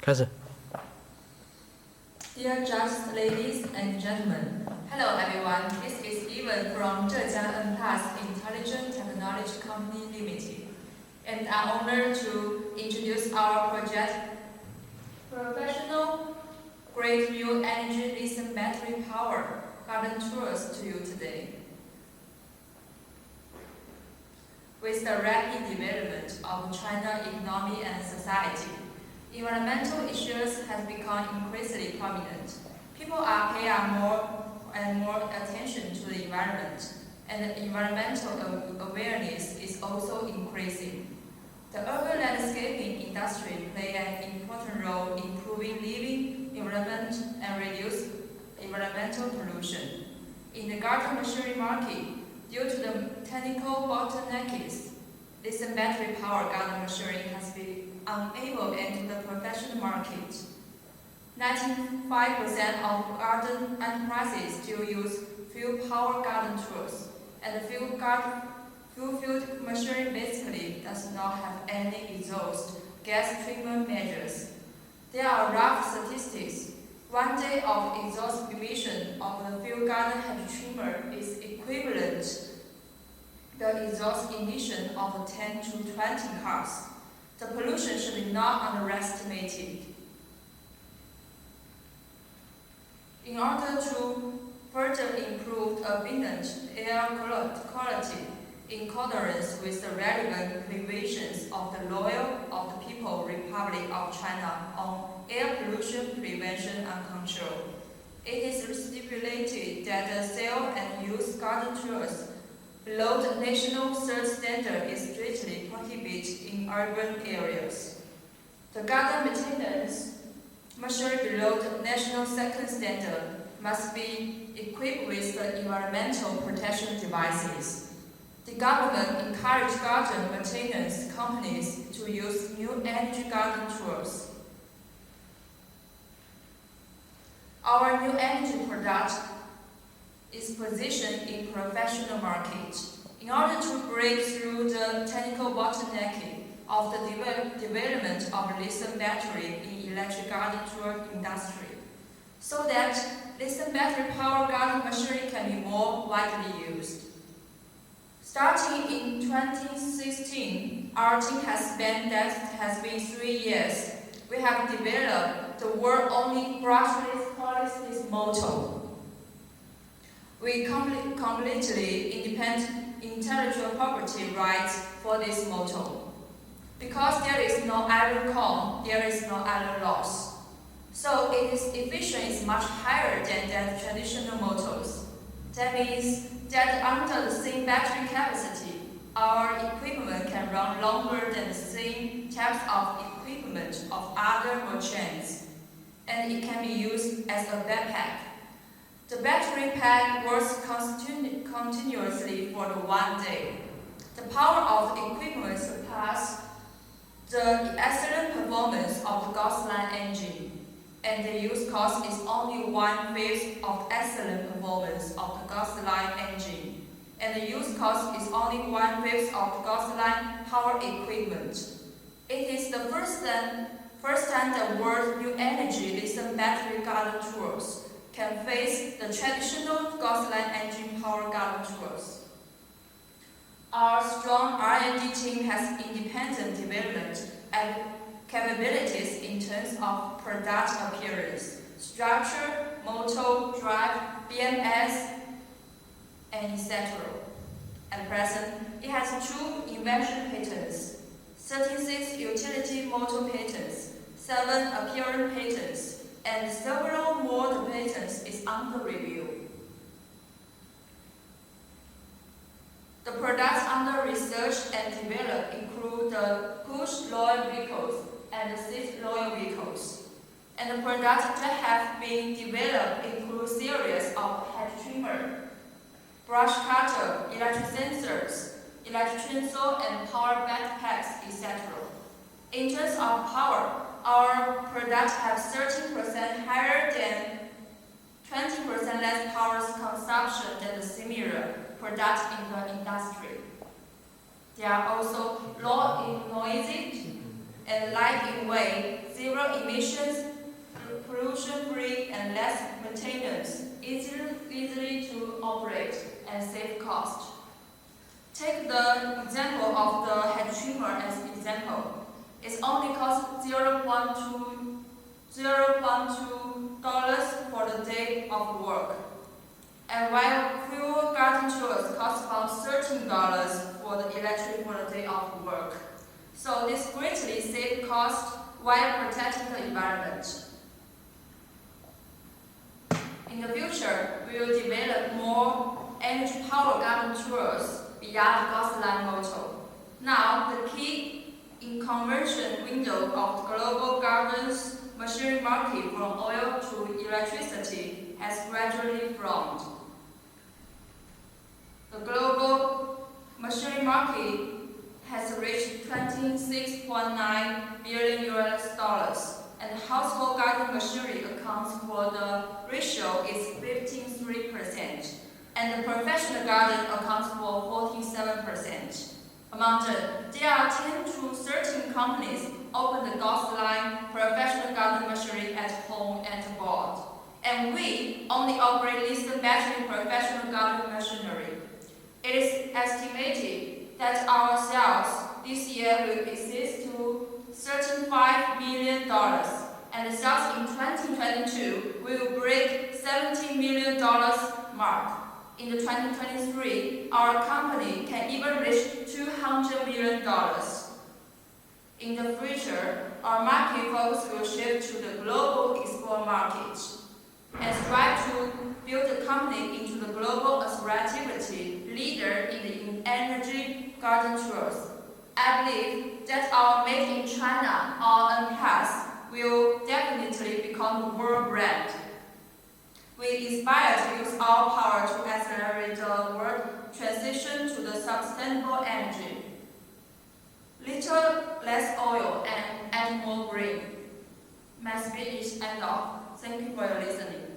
开始。 Dear judges, ladies and gentlemen, hello everyone. This is Evan from Zhejiang Nplus Intelligent Technology Company Limited, and I'm honored to introduce our project, Professional Grade New Energy Lithium Battery Power Garden Tours to you today. With the rapid development of China's economy and society, environmental issues have become increasingly prominent. People are paying more and more attention to the environment, and environmental awareness is also increasing. The urban landscaping industry plays an important role in improving living environment and reduce environmental pollution. In the garden machinery market, due to the technical bottlenecks, lithium battery power garden machinery has been unable to enter the professional market. 95% of garden enterprises still use fuel-powered garden tools, and the fuel-filled machinery basically does not have any exhaust gas treatment measures. There are rough statistics. 1 day of exhaust emission of the fuel garden head trimmer is equivalent to the exhaust emission of 10 to 20 cars. The pollution should be not underestimated. In order to further improve abundant air quality in accordance with the relevant provisions of the Law of the People's Republic of China on air pollution prevention and control, it is stipulated that the sale and use garden tools below the national third standard is strictly prohibited in urban areas. The garden maintenance machinery below the national second standard must be equipped with the environmental protection devices. The government encourages garden maintenance companies to use new energy garden tools. Our new energy product is positioned in professional market. In order to break through the technical bottleneck of the development of lithium battery in electric garden tool industry, so that lithium battery power garden machinery can be more widely used. Starting in 2016, our team has been 3 years. We have developed the world's only brushless polyless motor. We completely independent intellectual property rights for this motor. Because there is no iron core, there is no iron loss. So its efficiency is much higher than traditional motors. That means that under the same battery capacity, our equipment can run longer than the same types of equipment of other merchants, and it can be used as a backpack. The battery pack works continuously for 1 day. The power of the equipment surpasses the excellent performance of the gasoline engine, and the use cost is only 1/5 of excellent performance of the gasoline engine, and the use cost is only 1/5 of the gasoline power equipment. It is the first time the world's new energy lithium battery garden tools can face the traditional gasoline engine power garden tools. Our strong R&D team has independent development and capabilities in terms of product appearance, structure, motor, drive, BMS, and etc. At present, it has 2 invention patents, 36 utility motor patents, 7 appearance patents, and several more patents is under review. The products under research and development include the push loyal vehicles and the seat loyal vehicles. And the products that have been developed include series of head trimmer, brush cutter, electric sensors, electric chainsaw, and power backpacks, etc. In terms of power, our products have 13% higher than 20% less power consumption than the similar products in the industry. They are also low in noisy and light in weight, zero emissions, pollution-free, and less maintenance, easily to operate, and save cost. Take the example of the head trimmer as an example. It only costs $0.2 for the day of work. And while fuel garden tools cost about $13 for the electric for the day of work. So this greatly saves cost while protecting the environment. In the future, we will develop more energy-powered garden tools beyond the gas line motor. Now, the key in conversion window of the global gardens machinery market from oil to electricity has gradually formed. The global machinery market has reached $26.9 billion, and household garden machinery accounts for the ratio is 53%, and the professional garden accounts for 47%. Among them, there are 10 to 13 companies open the gas line professional garden machinery at home and abroad, and we only operate listed battery professional garden machinery. It is estimated that our sales this year will exceed to $35 million, and the sales in 2022 will break $70 million mark. In the 2023, our company can even reach $200 million. In the future, our market focus will shift to the global export market and strive to build the company into the global activity leader in the energy garden tools. I believe that our Made in China or Nplus will definitely become a world brand. We aspire to use our power to accelerate the world transition to the sustainable energy. Little less oil and add more green. My speech is end of. Thank you for your listening.